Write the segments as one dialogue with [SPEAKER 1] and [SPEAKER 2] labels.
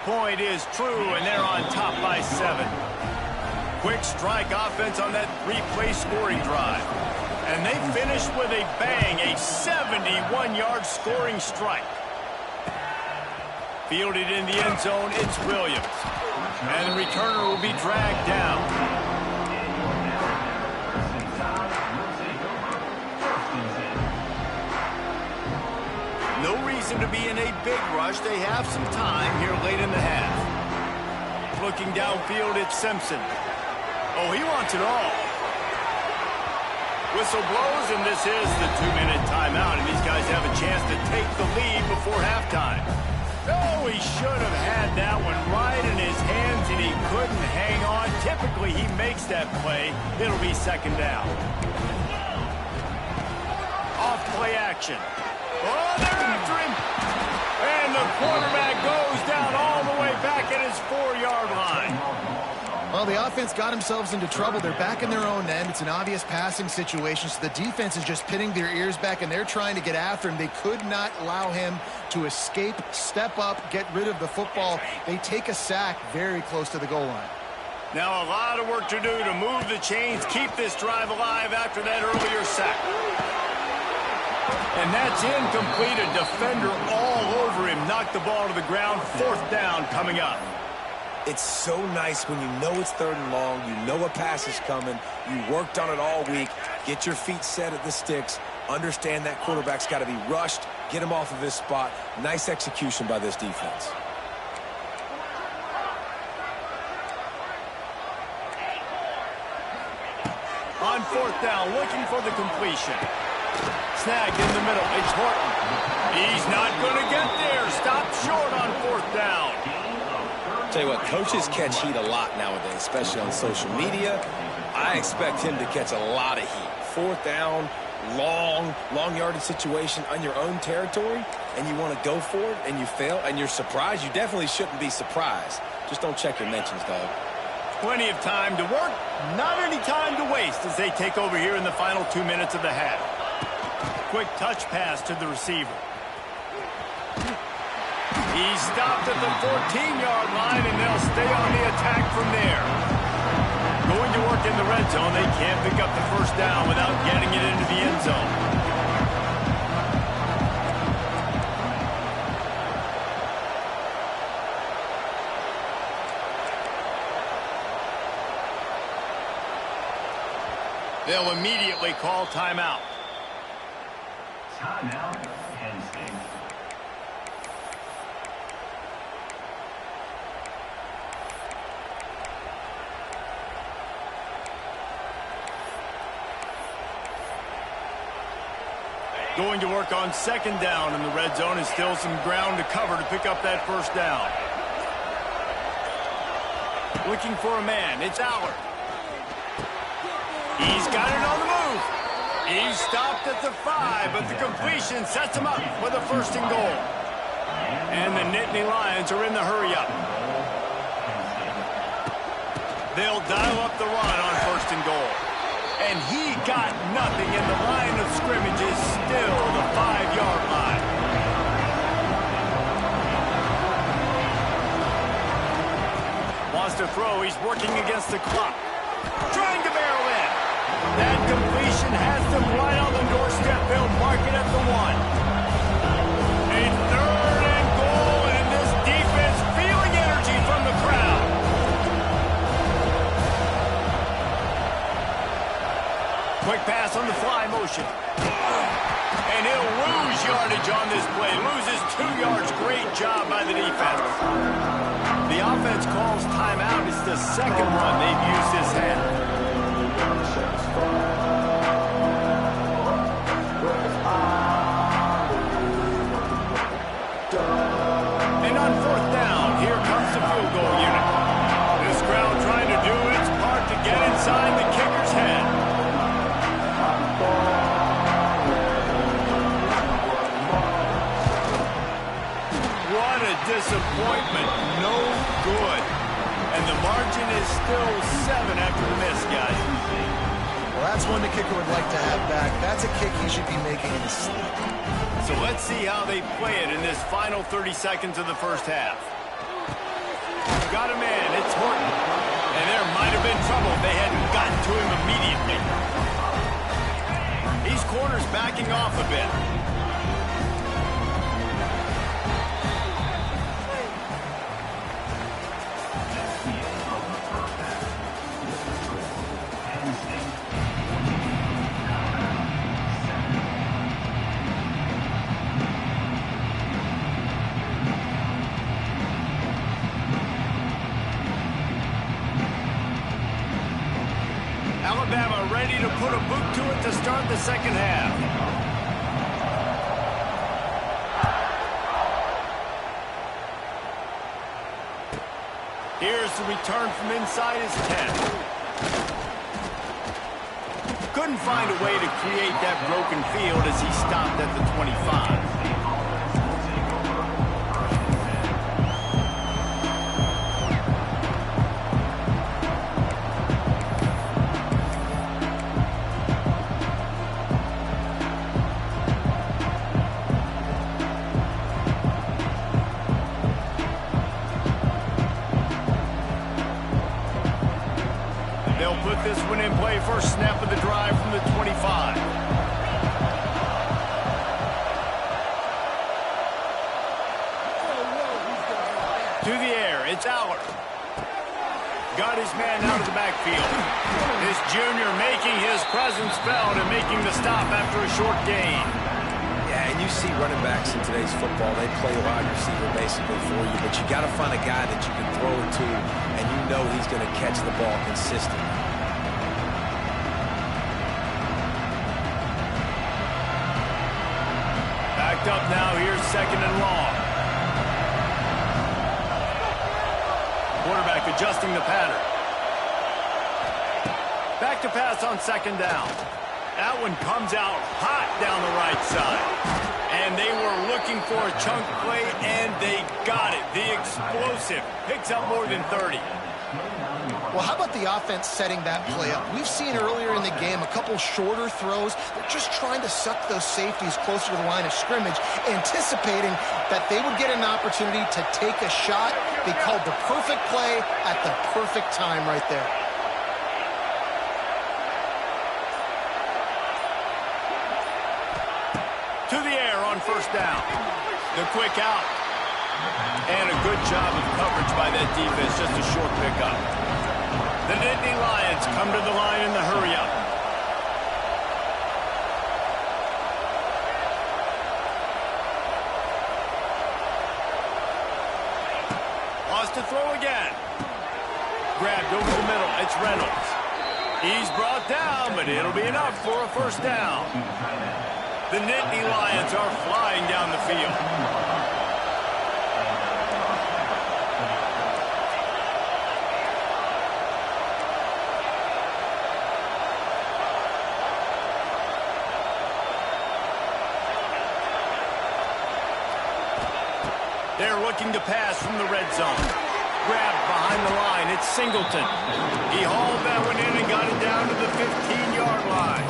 [SPEAKER 1] Point is true, and they're on top by 7. Quick strike offense on that 3-play scoring drive. And they finished with a bang, a 71-yard scoring strike. Fielded in the end zone, it's Williams. And the returner will be dragged down. No reason to be in a big rush. They have some time here late in the half. Looking downfield, it's Simpson. Oh, he wants it all. Whistle blows, and this is the 2-minute timeout, and these guys have a chance to take the lead before halftime. Oh, he should have had that one right in his hands, and he couldn't hang on. Typically, he makes that play. It'll be second down. Off play action. Oh, they're after him. And the quarterback goes down all the way back at his 4-yard line.
[SPEAKER 2] Well, the offense got themselves into trouble. They're back in their own end. It's an obvious passing situation, so the defense is just pinning their ears back, and they're trying to get after him. They could not allow him to escape, step up, get rid of the football. They take a sack very close to the goal line.
[SPEAKER 1] Now a lot of work to do to move the chains, keep this drive alive after that earlier sack. And that's incomplete. A defender all over him. Knocked the ball to the ground. 4th down coming up.
[SPEAKER 3] It's so nice when you know it's 3rd and long, you know a pass is coming, you worked on it all week, get your feet set at the sticks, understand that quarterback's got to be rushed, get him off of his spot. Nice execution by this defense.
[SPEAKER 1] On 4th down, looking for the completion. Snagged in the middle, it's Horton. He's not going to get there. Stopped short on 4th down.
[SPEAKER 3] Tell you what, coaches catch heat a lot nowadays, especially on social media. I expect him to catch a lot of heat. 4th down, long yardage situation on your own territory, and you want to go for it, and you fail, and you're surprised. You definitely shouldn't be surprised. Just don't check your mentions, dog.
[SPEAKER 1] Plenty of time to work, not any time to waste as they take over here in the final 2 minutes of the half. Quick touch pass to the receiver. He's stopped at the 14-yard line, and they'll stay on the attack from there. Going to work in the red zone. They can't pick up the 1st down without getting it into the end zone. They'll immediately call timeout.
[SPEAKER 4] Timeout, Penn State.
[SPEAKER 1] Going to work on 2nd down in the red zone, and still some ground to cover to pick up that 1st down. Looking for a man, it's Allard. He's got it on the move. He's stopped at the 5, but the completion sets him up with a 1st and goal. And the Nittany Lions are in the hurry-up. They'll dial up the run on 1st and goal. And he got nothing, and the line of scrimmage is still the 5-yard line. Wants to throw. He's working against the clock. Trying to barrel in. That completion has them right on the doorstep. They'll mark it at the 1. A 3rd and goal, and this defense feeling energy from the crowd. Quick pass on the fly motion. And he'll lose yardage on this play. Loses 2 yards. Great job by the defense. The offense calls timeout. It's the 2nd one they've used this half. And on 4th down, here comes the field goal unit. This crowd trying to do its part to get inside the kicker's head. What a disappointment. No good. And the margin is still 7 after the miss, guys.
[SPEAKER 2] Well, that's one the kicker would like to have back. That's a kick he should be making in his sleep.
[SPEAKER 1] So let's see how they play it in this final 30 seconds of the 1st half. got him in. It's Horton. And there might have been trouble if they hadn't gotten to him immediately. These corners backing off a bit. Alabama ready to put a boot to it to start the second half. Here's the return from inside his 10. Couldn't find a way to create that broken field as he stopped at the 25. They'll put this one in play. First snap of the drive from the 25. To the air, it's Aller. Got his man out of the backfield. This junior making his presence felt and making the stop after a short gain.
[SPEAKER 3] Yeah, and you see running backs in today's football, they play wide receiver basically for you, but you got to find a guy that you can throw it to, and you know he's going to catch the ball consistently.
[SPEAKER 1] Backed up now, here's second and long. Quarterback adjusting the pattern. Back to pass on second down. That one comes out hot down the right side. And they were looking for a chunk play, and they got it. The explosive picks up more than 30.
[SPEAKER 2] Well, how about the offense setting that play up? We've seen earlier in the game a couple shorter throws. They're just trying to suck those safeties closer to the line of scrimmage, anticipating that they would get an opportunity to take a shot. They called the perfect play at the perfect time right there.
[SPEAKER 1] To the air on first down. The quick out. And a good job of coverage by that defense, just a short pickup. The Nittany Lions come to the line in the hurry-up. Lost to throw again. Grabbed over the middle. It's Reynolds. He's brought down, but it'll be enough for a first down. The Nittany Lions are flying down the field. They're looking to pass from the red zone. Grabbed behind the line. It's Singleton. He hauled that one in and got it down to the 15-yard line.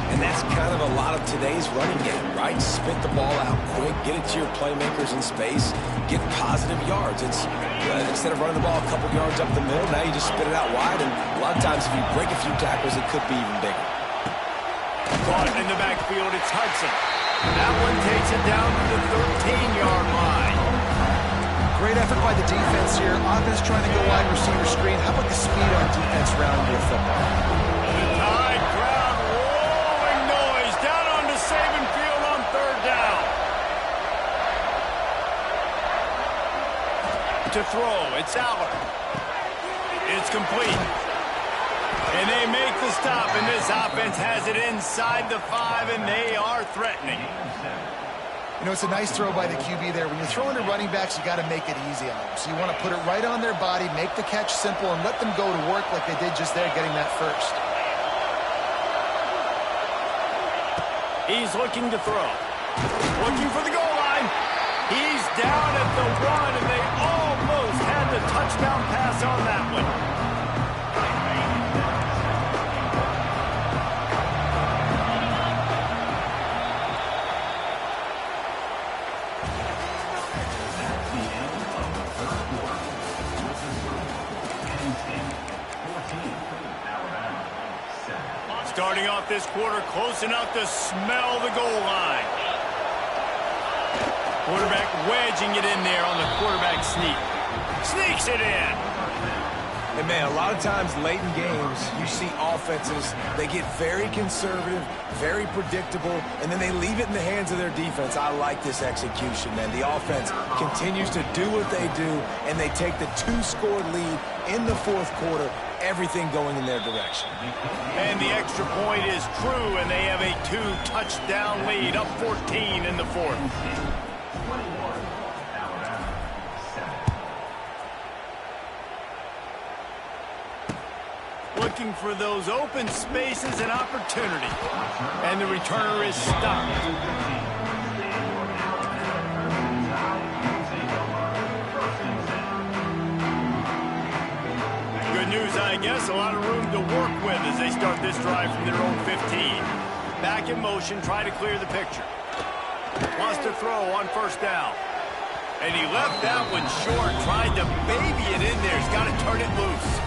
[SPEAKER 3] And that's kind of a lot of today's running game, right? Spit the ball out quick, get it to your playmakers in space, get positive yards. It's instead of running the ball a couple yards up the middle, now you just spit it out wide, and a lot of times if you break a few tackles, it could be even bigger.
[SPEAKER 1] Caught in the backfield, it's Hudson. That one takes it down to the 13-yard line.
[SPEAKER 2] Great effort by the defense here. Offense trying to go wide receiver screen. How about the speed on defense rounding the football?
[SPEAKER 1] The Tide crowd rolling noise down onto Saban Field on third down. To throw, it's Aller. It's complete. And they make the stop, and this offense has it inside the 5, and they are threatening.
[SPEAKER 2] You know, it's a nice throw by the QB there. When you're throwing to running backs, you got to make it easy on them. So you want to put it right on their body, make the catch simple, and let them go to work like they did just there, getting that first.
[SPEAKER 1] He's looking to throw. Looking for the goal line. He's down at the 1, and they almost had the touchdown pass on that one. Starting off this quarter close enough to smell the goal line. Quarterback wedging it in there on the quarterback sneak. Sneaks it in.
[SPEAKER 3] And, man, a lot of times late in games, you see offenses, they get very conservative, very predictable, and then they leave it in the hands of their defense. I like this execution, man. The offense continues to do what they do, and they take the 2-score lead in the fourth quarter, everything going in their direction.
[SPEAKER 1] And the extra point is true, and they have a 2-touchdown lead, up 14 in the fourth. Looking for those open spaces and opportunity. And the returner is stopped. Good news, I guess. A lot of room to work with as they start this drive from their own 15. Back in motion, try to clear the picture. Wants to throw on first down. And he left that one short, tried to baby it in there. He's got to turn it loose.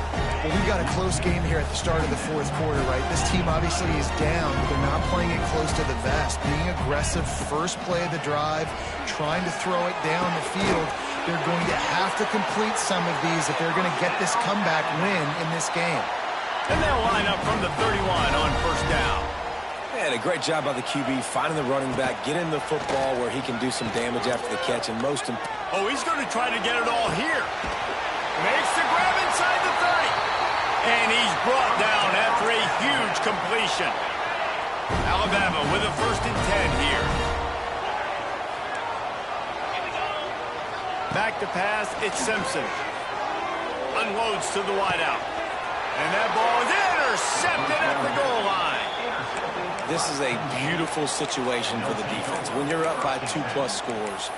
[SPEAKER 2] Well, we've got a close game here at the start of the fourth quarter, right? This team obviously is down, but they're not playing it close to the vest. Being aggressive, first play of the drive, trying to throw it down the field. They're going to have to complete some of these if they're going to get this comeback win in this game.
[SPEAKER 1] And they'll line up from the 31 on first down.
[SPEAKER 3] Man, a great job by the QB, finding the running back, getting the football where he can do some damage after the catch, and most important.
[SPEAKER 1] Oh, he's going to try to get it all here. Makes the grab inside the 30. And he's brought down after a huge completion. Alabama with a 1st and 10 here. Back to pass, it's Simpson. Unloads to the wideout. And that ball is intercepted at the goal line.
[SPEAKER 3] This is a beautiful situation for the defense. When you're up by 2+ scores.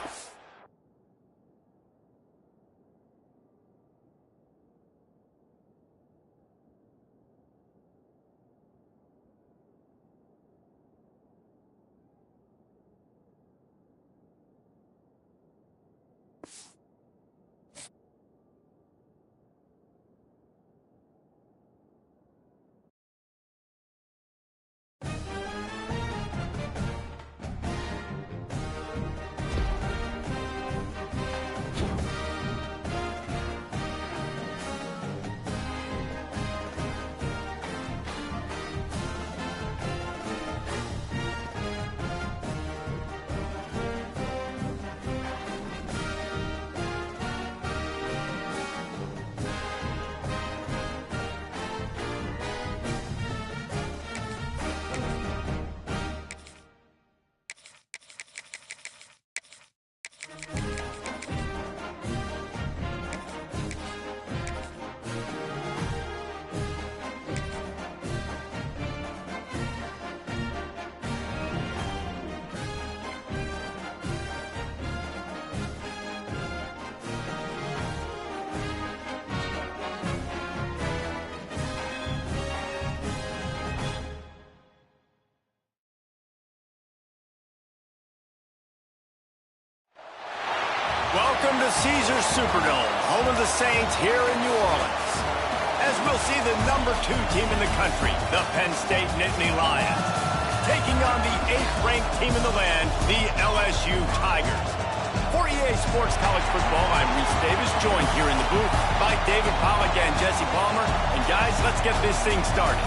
[SPEAKER 1] Welcome to Caesars Superdome, home of the Saints here in New Orleans. As we'll see the number 2 team in the country, the Penn State Nittany Lions, taking on the 8th-ranked team in the land, the LSU Tigers. For EA Sports College Football, I'm Reese Davis, joined here in the booth by David Pollack and Jesse Palmer. And guys, let's get this thing started.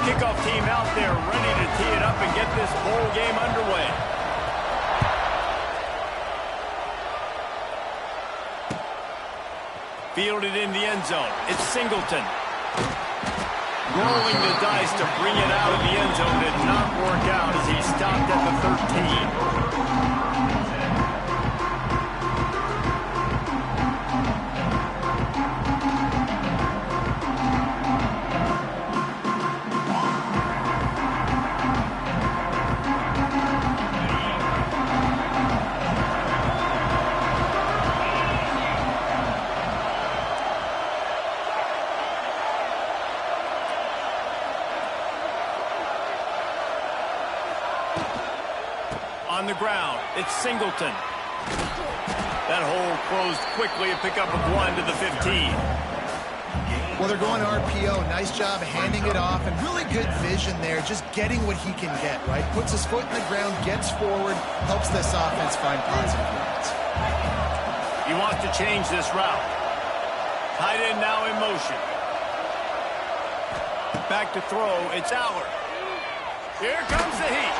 [SPEAKER 1] Kickoff team out there ready to tee it up and get this bowl game underway. Fielded in the end zone. It's Singleton. rolling the dice to bring it out of the end zone did not work out as he stopped at the 13. On the ground, it's Singleton. That hole closed quickly, a pickup of 1 to the 15.
[SPEAKER 2] Well, they're going RPO. Nice job handing it off, and really good vision there, just getting what he can get, right? Puts his foot in the ground, gets forward, helps this offense find positive yards.
[SPEAKER 1] He wants to change this route. Tight end now in motion. Back to throw, it's Aller. Here comes the heat.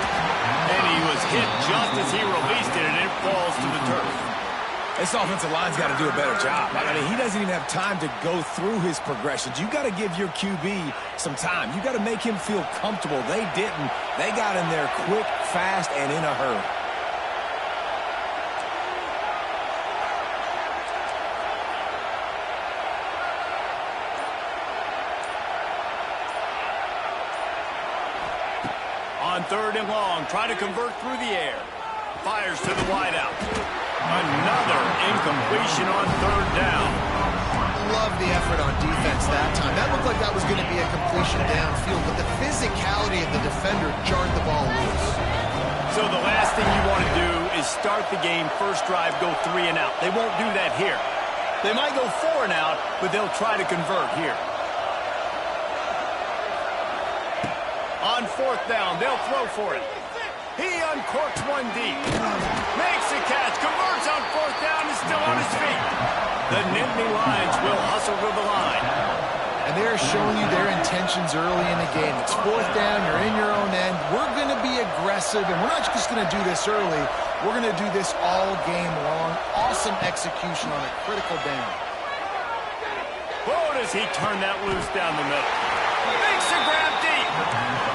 [SPEAKER 1] And he was hit just as he released it, and it falls to the turf.
[SPEAKER 3] This offensive line's got to do a better job. I mean, he doesn't even have time to go through his progressions. You got to give your QB some time. You got to make him feel comfortable. They didn't. They got in there quick, fast, and in a hurry.
[SPEAKER 1] On 3rd and long, trying to convert through the air. Fires to the wideout. Another incompletion on 3rd down.
[SPEAKER 2] Love the effort on defense that time. That looked like that was going to be a completion downfield, but the physicality of the defender jarred the ball loose.
[SPEAKER 1] So the last thing you want to do is start the game, first drive, go 3 and out. They won't do that here. They might go 4 and out, but they'll try to convert here. On 4th down, they'll throw for it. He uncorks one deep. Makes the catch, converts on 4th down, is still on his feet. The Nittany Lions will hustle to the line.
[SPEAKER 2] And they're showing you their intentions early in the game. It's 4th down, you're in your own end. We're going to be aggressive, and we're not just going to do this early. We're going to do this all game long. Awesome execution on a critical down.
[SPEAKER 1] Oh, does he turn that loose down the middle. Makes the grab deep.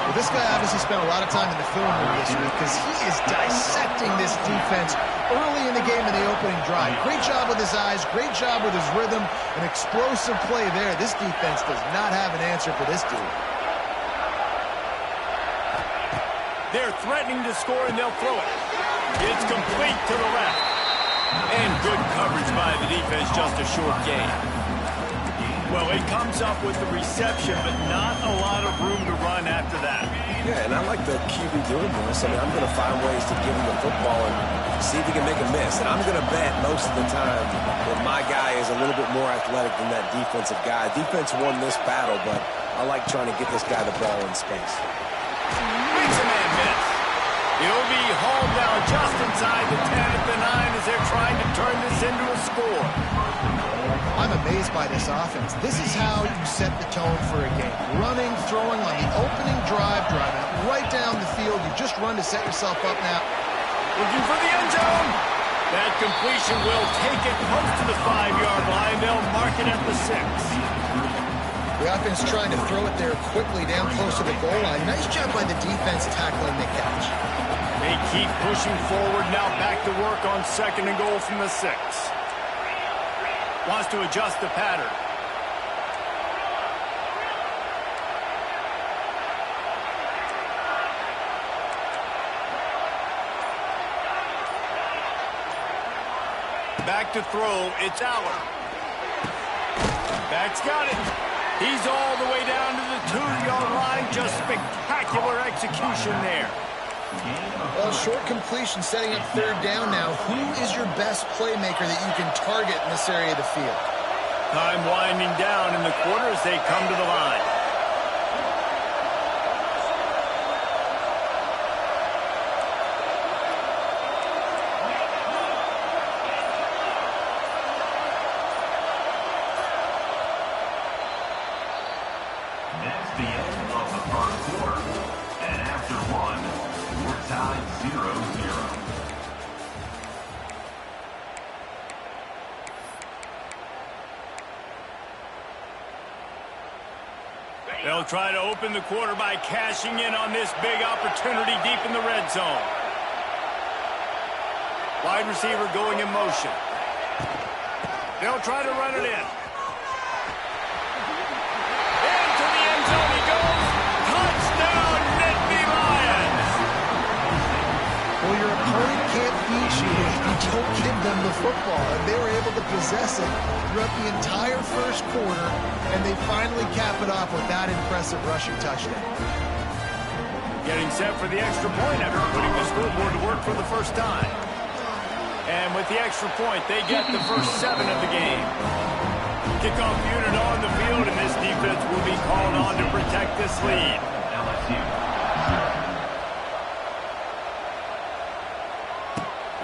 [SPEAKER 2] Well, this guy obviously spent a lot of time in the film room this week because he is dissecting this defense early in the game in the opening drive. Great job with his eyes, great job with his rhythm, an explosive play there. This defense does not have an answer for this dude.
[SPEAKER 1] They're threatening to score, and they'll throw it. It's complete to the left. And good coverage by the defense, just a short gain. Well, it comes up with the reception, but not a lot of room to run after that.
[SPEAKER 3] Yeah, and I like the QB doing this. I mean, I'm going to find ways to give him the football and see if he can make a miss. And I'm going to bet most of the time that my guy is a little bit more athletic than that defensive guy. Defense won this battle, but I like trying to get this guy the ball in space.
[SPEAKER 1] Makes a man miss. He'll be hauled down just inside the 10 at the 9 as they're trying to turn this into a score.
[SPEAKER 2] I'm amazed by this offense. This is how you set the tone for a game. Running, throwing on the opening drive, driving right down the field. You just run to set yourself up now.
[SPEAKER 1] Looking for the end zone. That completion will take it close to the 5-yard line. They'll mark it at the 6.
[SPEAKER 2] The offense trying to throw it there quickly down close to the goal line. Nice job by the defense tackling the catch.
[SPEAKER 1] They keep pushing forward. Now back to work on 2nd and goal from the 6. Wants to adjust the pattern. Back to throw, it's Aller. Back's got it. He's all the way down to the 2-yard line. Just spectacular execution there.
[SPEAKER 2] Well, short completion setting up 3rd down now. Who is your best playmaker that you can target in this area of the field?
[SPEAKER 1] Time winding down in the quarter as they come to the line.
[SPEAKER 4] That's the end of the first quarter. And after one, we're tied 0-0.
[SPEAKER 1] They'll try to open the quarter by cashing in on this big opportunity deep in the red zone. Wide receiver going in motion. They'll try to run it in. Into the end zone he goes. Touchdown, Nittany Lions.
[SPEAKER 2] Well, your opponent can't beat you if you don't give them the football. And they were able to possess it throughout the entire first quarter, and they finally cap it off with that impressive rushing touchdown.
[SPEAKER 1] Getting set for the extra point after putting the scoreboard to work for the first time. And with the extra point, they get the first 7 of the game. Kickoff unit on the field, and this defense will be called on to protect this lead.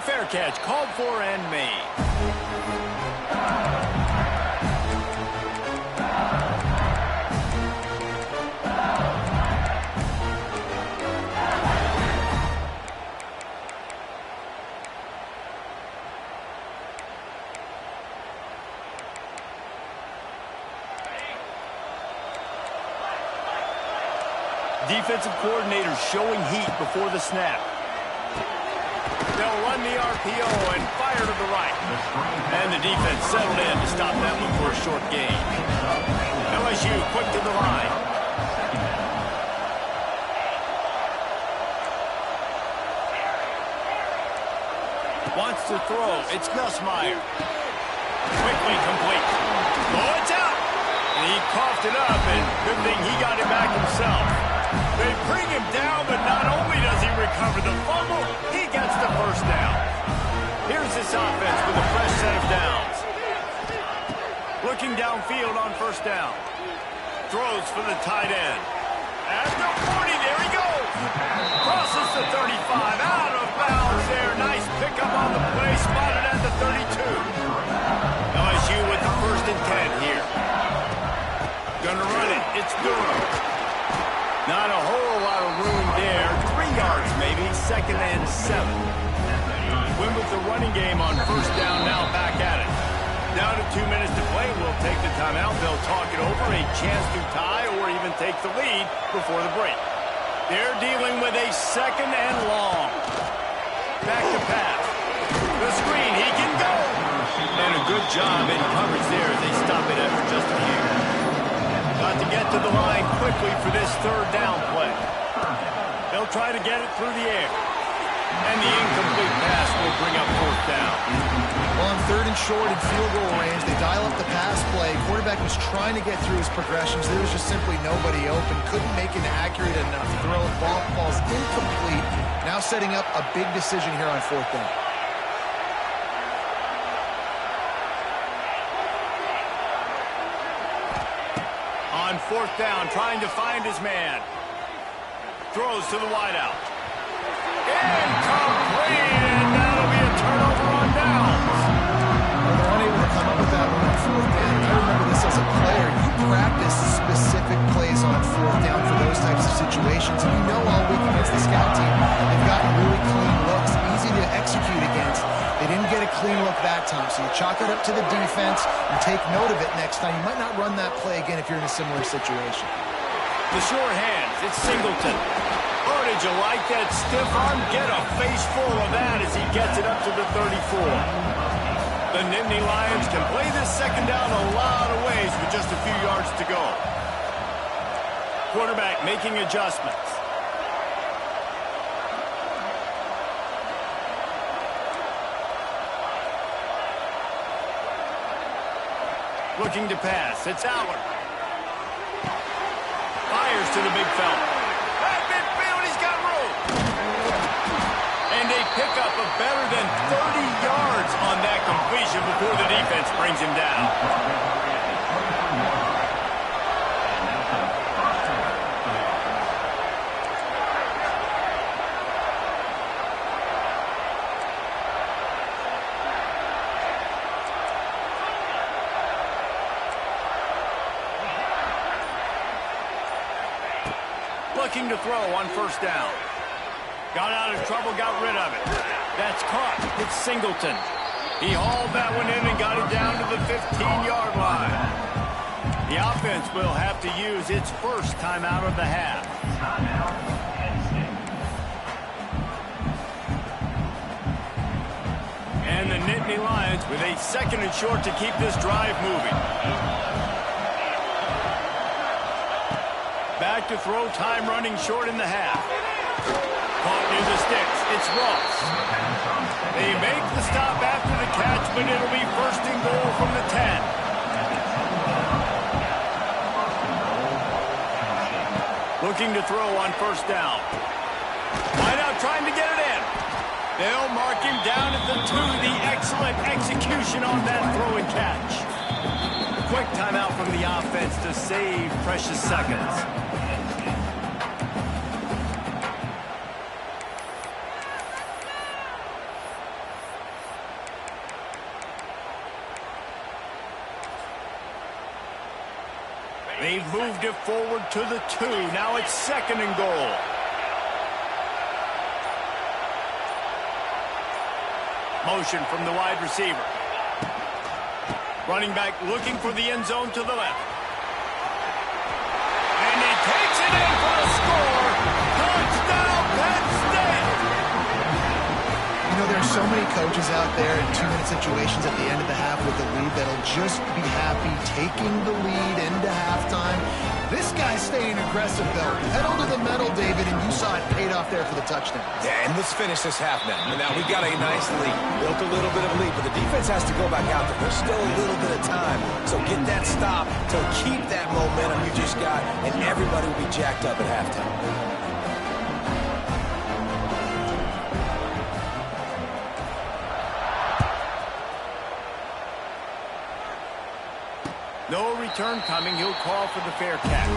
[SPEAKER 1] Fair catch, called for and made. Defensive coordinator showing heat before the snap. They'll run the RPO and fire to the right. And the defense settled in to stop that one for a short gain. LSU quick to the line. Wants to throw. It's Nussmeier. Quickly complete. Oh, it's out. And he coughed it up, and good thing he got it back himself. They bring him down, but not only does he recover the fumble, he gets the first down. Here's this offense with a fresh set of downs. Looking downfield on first down. Throws for the tight end. At the 40, there he goes. Crosses the 35, out of bounds there. Nice pickup on the play, spotted at the 32. LSU with the first and 10 here. Gonna run it, it's Durham. Not a whole lot of room there. 3 yards maybe, 2nd and 7. Win with the running game on first down, now back at it. Down to 2 minutes to play, we'll take the timeout. They'll talk it over, a chance to tie or even take the lead before the break. They're dealing with a 2nd and long. Back to pass. The screen, he can go. And a good job in coverage there as they stop it after just a few. Got to get to the line quickly for this 3rd down play. They'll try to get it through the air. And the incomplete pass will bring up 4th down.
[SPEAKER 2] Well, on 3rd and short in field goal range, they dial up the pass play. Quarterback was trying to get through his progressions. There was just simply nobody open. Couldn't make an accurate enough throw. Ball falls incomplete. Now setting up a big decision here on 4th down.
[SPEAKER 1] On 4th down, trying to find his man. Throws to the wideout. Incomplete, and that'll be a turnover on downs.
[SPEAKER 2] Well, they're unable to come up with that one on 4th down. I remember this as a player. You practice specific plays on 4th down for those types of situations, and you know all week against the scout team, they've gotten really clean looks, easy to execute against. They didn't get a clean look that time, so you chalk it up to the defense and take note of it next time. You might not run that play again if you're in a similar situation.
[SPEAKER 1] The sure hands, it's Singleton. Oh, did you like that stiff arm? Get a face full of that as he gets it up to the 34. The Nittany Lions can play this 2nd down a lot of ways with just a few yards to go. Quarterback making adjustments. Looking to pass. It's Aller. Fires to the big fella. At midfield, he's got room. And they pick up a better than 30 yards on that completion before the defense brings him down. Looking to throw on first down. Got out of trouble, got rid of it. That's caught. It's Singleton. He hauled that one in and got it down to the 15-yard line. The offense will have to use its first timeout of the half.
[SPEAKER 4] Timeout, Penn State.
[SPEAKER 1] And the Nittany Lions with a 2nd and short to keep this drive moving. Back to throw, time running short in the half. Caught near the sticks. It's Ross. They make the stop after the catch, but it'll be 1st and goal from the 10. Looking to throw on 1st down. Wide out trying to get it in. They'll mark him down at the 2. The excellent execution on that throw and catch. Quick timeout from the offense to save precious seconds. They've moved it forward to the 2. Now it's 2nd and goal. Motion from the wide receiver. Running back looking for the end zone to the left. And he takes it in for a score. Touchdown, Penn State!
[SPEAKER 2] You know, there are so many coaches out there in 2-minute situations at the end of the half with the lead that'll just be happy taking the lead into halftime. This guy's staying aggressive, though. Pedal to the metal, David, and you saw it paid off there for the touchdown.
[SPEAKER 3] Yeah, and let's finish this half now. And now we got a nice lead. Built a little bit of lead, but the defense has to go back out there. There's still a little bit of time. So get that stop to keep that momentum you just got, and everybody will be jacked up at halftime.
[SPEAKER 1] No return coming. He'll call for the fair catch.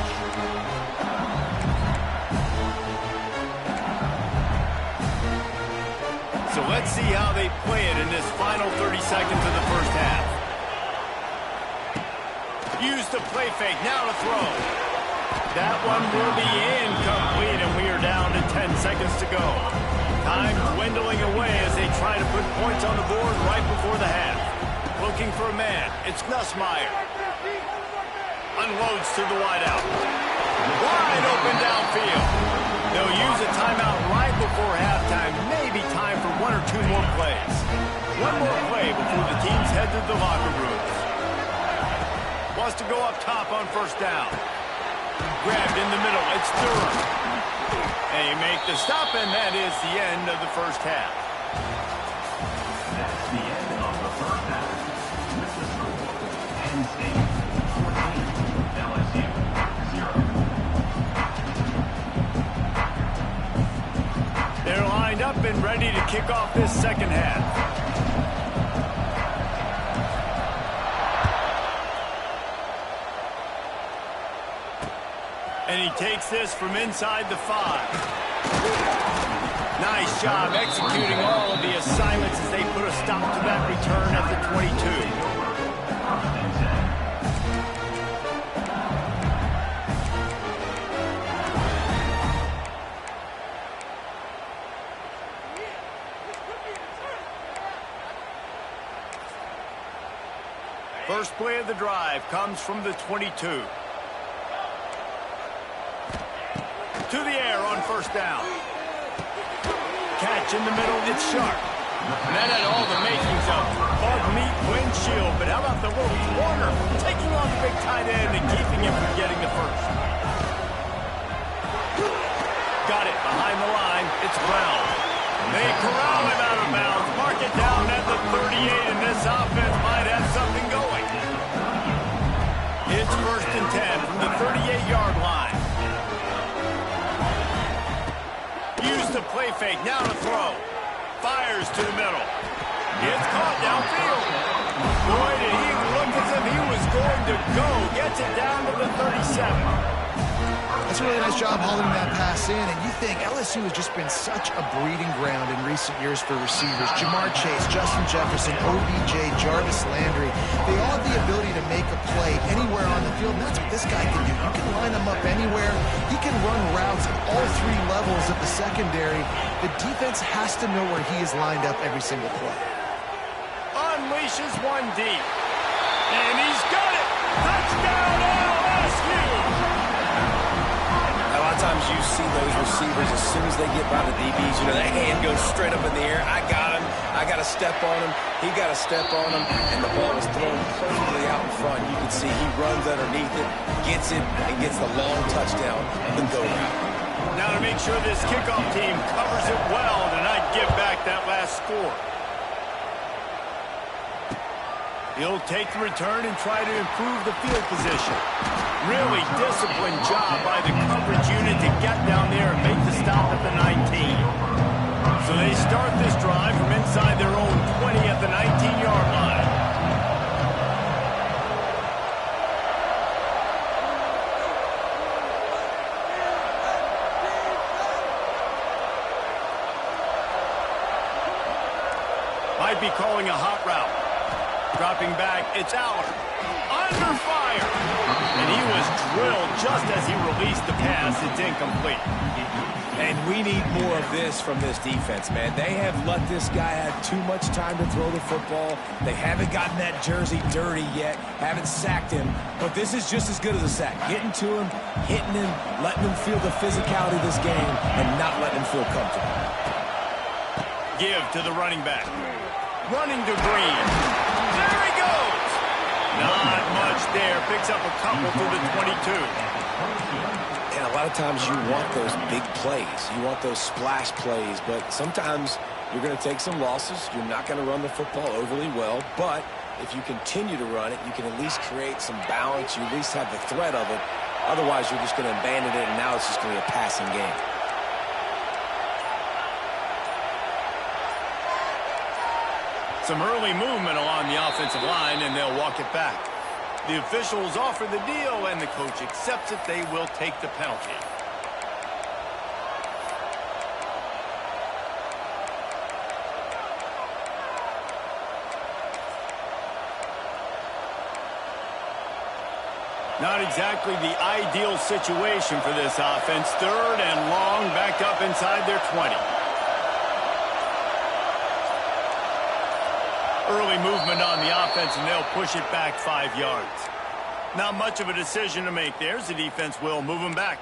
[SPEAKER 1] So let's see how they play it in this final 30 seconds of the first half. Use the play fake. Now to throw. That one will be incomplete, and we are down to 10 seconds to go. Time dwindling away as they try to put points on the board right before the half. Looking for a man. It's Nussmeier. Unloads to the wideout. Wide open downfield. They'll use a timeout right before halftime. Maybe time for 1 or 2 more plays. One more play before the teams head to the locker rooms. Wants to go up top on 1st down. Grabbed in the middle. It's Durham. They make the stop, and that is the end of the first half.
[SPEAKER 4] That's the end of the first half. With the score, Penn State 14, LSU 0.
[SPEAKER 1] They're lined up and ready to kick off this second half. And he takes this from inside the 5. Nice job executing all of the assignments as they put a stop to that return at the 22. First play of the drive comes from the 22. To the air on 1st down. Catch in the middle, it's sharp. And that had all the makings of bug meat windshield, but how about the little corner taking on the big tight end and keeping him from getting the first? Got it behind the line, it's Brown. They corral him out of bounds, mark it down at the 38, and this offense might have something going. It's 1st and 10 from the 38-yard line. Use the play fake, now to throw. Fires to the middle. It's caught downfield. Boy, did he look as if he was going to go. Gets it down to the 37.
[SPEAKER 2] That's a really nice job hauling that pass in, and you think LSU has just been such a breeding ground in recent years for receivers. Jamar Chase, Justin Jefferson, OBJ, Jarvis Landry. They all have the ability to make a play anywhere on the field, and that's what this guy can do. You can line him up anywhere. He can run routes at all 3 levels of the secondary. The defense has to know where he is lined up every single play.
[SPEAKER 1] Unleashes one deep. And he's got it. Touchdown,
[SPEAKER 3] those receivers, as soon as they get by the DBs, you know, that hand goes straight up in the air. I got him. I got to step on him. He got to step on him. And the ball is thrown perfectly out in front. You can see he runs underneath it, gets it, and gets the long touchdown on the go route.
[SPEAKER 1] Now to make sure this kickoff team covers it well to not give back that last score. He'll take the return and try to improve the field position. Really disciplined job by the coverage unit to get down there and make the stop at the 19. So they start this drive from inside their own 20 at the 19-yard line. Might be calling a hot route. Dropping back, it's Aller. Under fire. And he was drilled just as he released the pass. It's incomplete.
[SPEAKER 3] And we need more of this from this defense, man. They have let this guy have too much time to throw the football. They haven't gotten that jersey dirty yet, haven't sacked him. But this is just as good as a sack. Getting to him, hitting him, letting him feel the physicality of this game, and not letting him feel comfortable.
[SPEAKER 1] Give to the running back. Running to Green. There he goes. Not much there. Picks up a couple to the 22.
[SPEAKER 3] And a lot of times you want those big plays. You want those splash plays. But sometimes you're going to take some losses. You're not going to run the football overly well. But if you continue to run it, you can at least create some balance. You at least have the threat of it. Otherwise, you're just going to abandon it, and now it's just going to be a passing game.
[SPEAKER 1] Some early movement along the offensive line, and they'll walk it back. The officials offer the deal, and the coach accepts it. They will take the penalty. Not exactly the ideal situation for this offense. 3rd and long, back up inside their 20. Early movement on the offense, and they'll push it back 5 yards. Not much of a decision to make there, as the defense will move them back.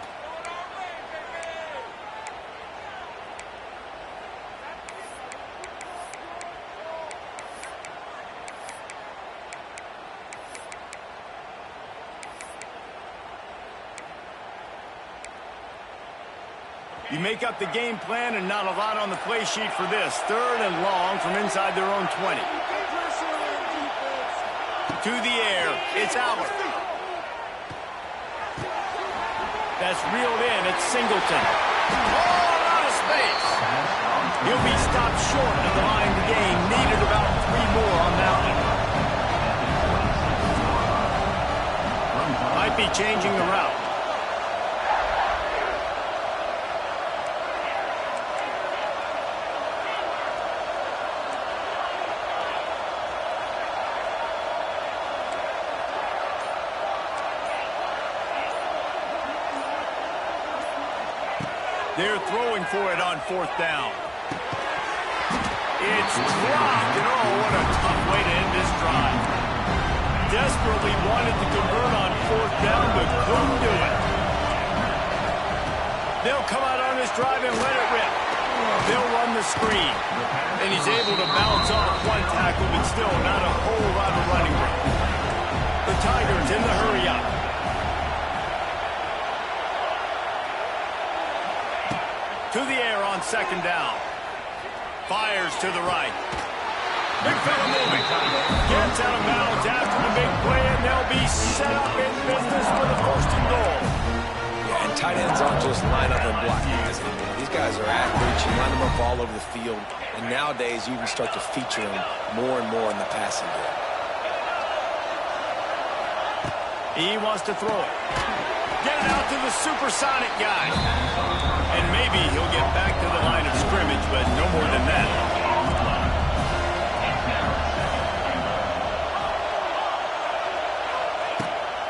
[SPEAKER 1] You make up the game plan and not a lot on the play sheet for this. 3rd and long from inside their own 20. To the air, it's Aller. That's reeled in, it's Singleton. Oh, out of space. He'll be stopped short of the line of the game. Needed about 3 more on that one. Might be changing the route. They're throwing for it on 4th down. It's dropped, and oh, what a tough way to end this drive. Desperately wanted to convert on 4th down, but couldn't do it. They'll come out on this drive and let it rip. They'll run the screen. And he's able to bounce off one tackle, but still not a whole lot of running room. The Tigers in the hurry-up. To the air on 2nd down. Fires to the right. Big fella moving. Gets out of bounds after the big play, and they'll be set up in business for the 1st and goal.
[SPEAKER 3] Yeah, and tight ends aren't just line up and block guys anymore. These guys are athletes. You line them up all over the field. And nowadays, you can start to feature them more and more in the passing game.
[SPEAKER 1] He wants to throw it. Get it out to the supersonic guy. And maybe he'll get back to the line of scrimmage, but no more than that.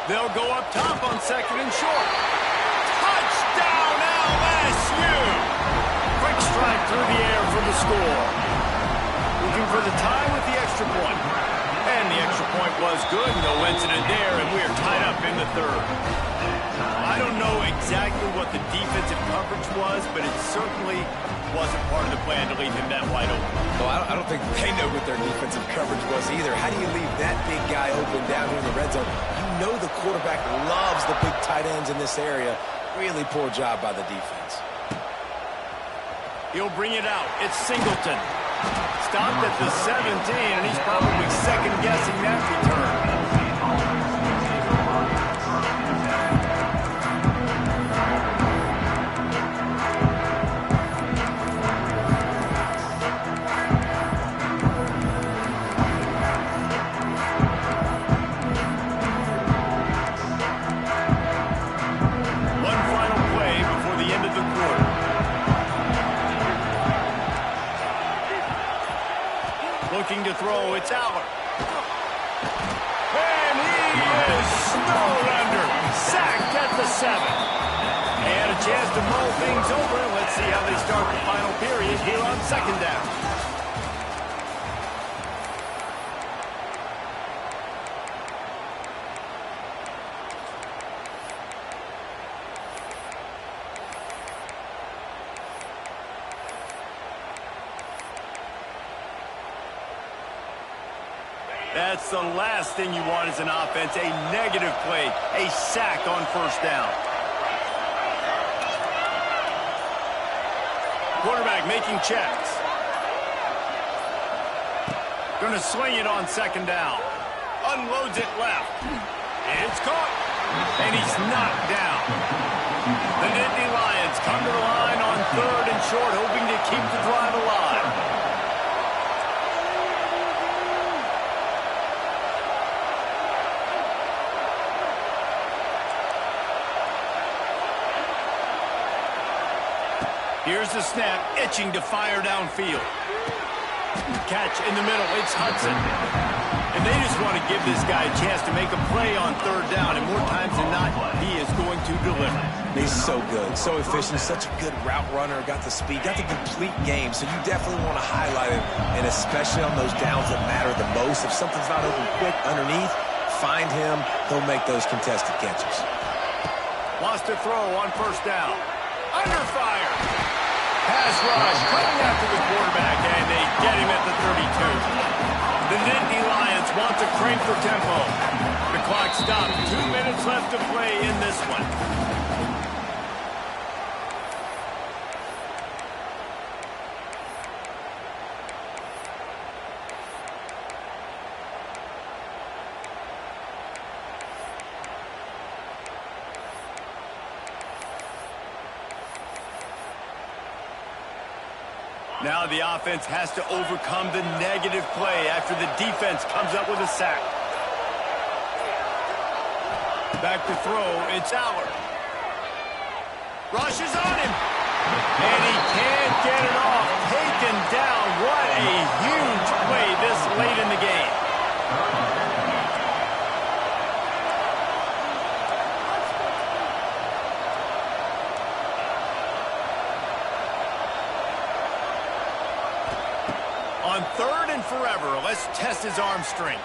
[SPEAKER 1] They'll go up top on 2nd and short. Touchdown, LSU! Quick strike through the air for the score. Looking for the tie with the extra point. And the extra point was good. No incident there, and we are tied up in the third. I don't know exactly what the defensive coverage was, but it certainly wasn't part of the plan to leave him that wide open.
[SPEAKER 3] Well, I don't think they know what their defensive coverage was either. How do you leave that big guy open down here in the red zone? You know the quarterback loves the big tight ends in this area. Really poor job by the defense.
[SPEAKER 1] He'll bring it out. It's Singleton. Stopped at the 17, and he's probably second-guessing that return. Looking to throw, it's Aller. And he is snowed under. Sacked at the 7. They had a chance to mull things over. Let's see how they start the final period here on second down. That's the last thing you want as an offense, a negative play, a sack on first down. Quarterback making checks. Going to swing it on second down. Unloads it left. It's caught. And he's knocked down. The Nittany Lions come to the line on third and short, hoping to keep the drive alive. Here's the snap, itching to fire downfield. Catch in the middle, it's Hudson. And they just want to give this guy a chance to make a play on third down, and more times than not, he is going to deliver.
[SPEAKER 3] He's so good, so efficient, such a good route runner, got the speed, got the complete game, so you definitely want to highlight him, and especially on those downs that matter the most. If something's not open quick underneath, find him, he'll make those contested catches.
[SPEAKER 1] Wants to throw on first down. Under fire. Pass rush coming after the quarterback, and they get him at the 32. The Nittany Lions want to crank for tempo. The clock stops. 2 minutes left to play in this one. Now the offense has to overcome the negative play after the defense comes up with a sack. Back to throw, it's Aller. Rushes on him. And he can't get it off. Taken down. What a huge play this late in the game. On third and forever, let's test his arm strength.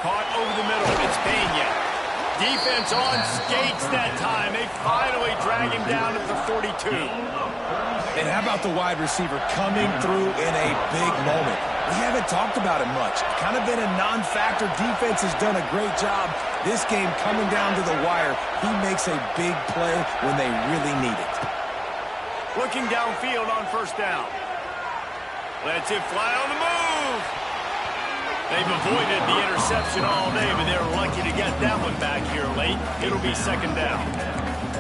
[SPEAKER 1] Caught over the middle, it's Pena. Defense on skates that time. They finally drag him down at the 42.
[SPEAKER 3] And how about the wide receiver coming through in a big moment? We haven't talked about it much. Kind of been a non-factor. Defense has done a great job. This game coming down to the wire, he makes a big play when they really need it.
[SPEAKER 1] Looking downfield on first down. Lets it fly on the move. They've avoided the interception all day, but they're lucky to get that one back here late. It'll be second down.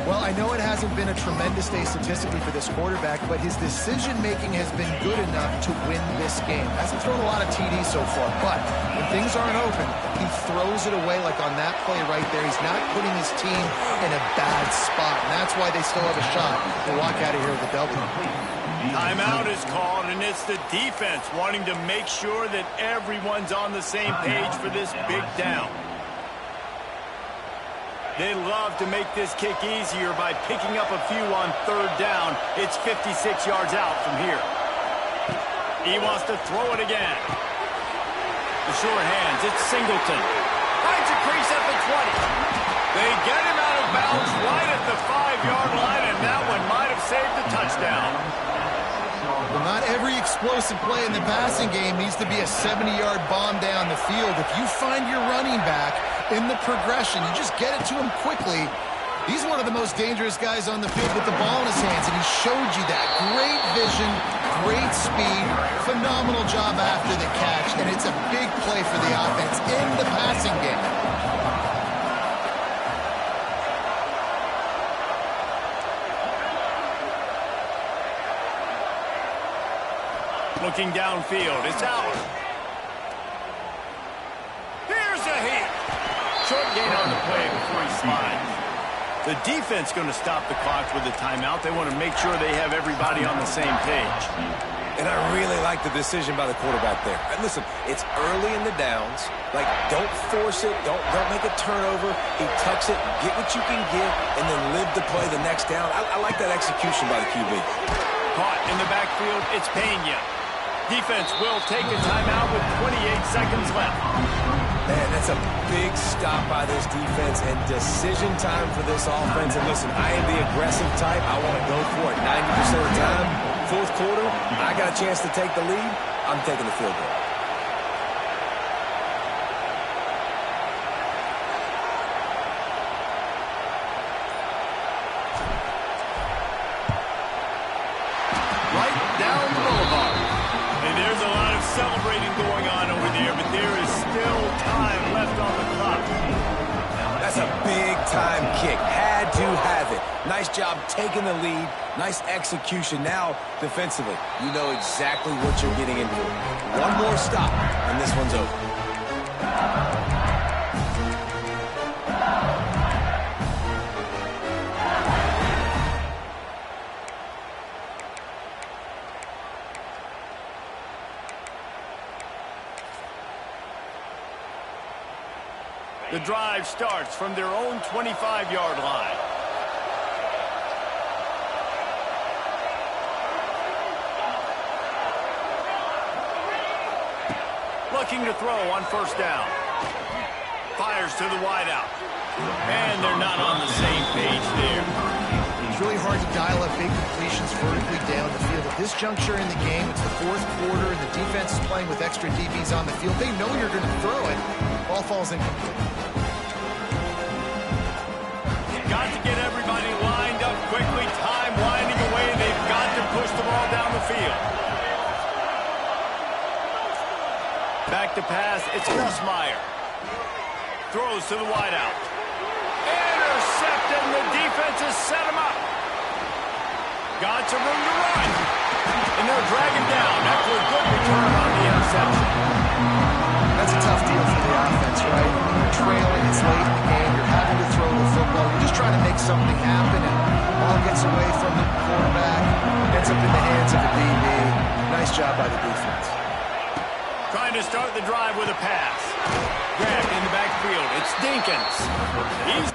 [SPEAKER 2] Well, I know it hasn't been a tremendous day statistically for this quarterback, but his decision-making has been good enough to win this game. Hasn't thrown a lot of TDs so far, but when things aren't open, he throws it away like on that play right there. He's not putting his team in a bad spot, and that's why they still have a shot to walk out of here with a W.
[SPEAKER 1] Timeout is called, and it's the defense wanting to make sure that everyone's on the same page for this big down. They love to make this kick easier by picking up a few on third down. It's 56 yards out from here. He wants to throw it again. The sure hands, it's Singleton. Finds a crease at the 20. They get him out of bounds right at the 5-yard line, and that one might have saved the touchdown.
[SPEAKER 2] Well, not every explosive play in the passing game needs to be a 70-yard bomb down the field. If you find your running back in the progression, you just get it to him quickly. He's one of the most dangerous guys on the field with the ball in his hands, and he showed you that. Great vision, great speed, phenomenal job after the catch, and it's a big play for the offense in the passing game.
[SPEAKER 1] Looking downfield, it's out. Here's a hit. Short gain on the play before he slides. The defense going to stop the clock with a timeout. They want to make sure they have everybody on the same page.
[SPEAKER 3] And I really like the decision by the quarterback there. And listen, it's early in the downs. Like, don't force it. Don't make a turnover. He tucks it, get what you can get, and then live to play the next down. I like that execution by the QB.
[SPEAKER 1] Caught in the backfield, it's Pena. Defense will take a timeout with 28 seconds left.
[SPEAKER 3] Man, that's a big stop by this defense and decision time for this offense. And listen, I am the aggressive type. I want to go for it 90% of the time. Fourth quarter, I got a chance to take the lead. I'm taking the field goal.
[SPEAKER 1] Right down the boulevard. And there's a lot of celebrating going on over there, but there is still time left on the clock.
[SPEAKER 3] That's a big-time kick. Had to have it. Nice job taking the lead. Nice execution. Now, defensively, you know exactly what you're getting in for. One more stop, and this one's over.
[SPEAKER 1] The drive starts from their own 25-yard line. Looking to throw on first down. Fires to the wideout. And they're not on the same page there.
[SPEAKER 2] It's really hard to dial up big completions vertically down the field. At this juncture in the game, it's the fourth quarter, and the defense is playing with extra DBs on the field. They know you're going to throw it. Ball falls incomplete.
[SPEAKER 1] Got to get everybody lined up quickly. Time winding away. They've got to push the ball down the field. Back to pass. It's Nussmeier. Throws to the wideout. Intercepted, and the defense has set him up. Got some room to run. And they'll drag him down after a good return on the interception.
[SPEAKER 2] That's a tough deal for the offense, right? You're trailing, it's late in the game, you're having to throw the football, you're just trying to make something happen, and ball gets away from the quarterback, gets up in the hands of the DB. Nice job by the defense.
[SPEAKER 1] Trying to start the drive with a pass. Grabbed in the backfield. It's Dinkins. He's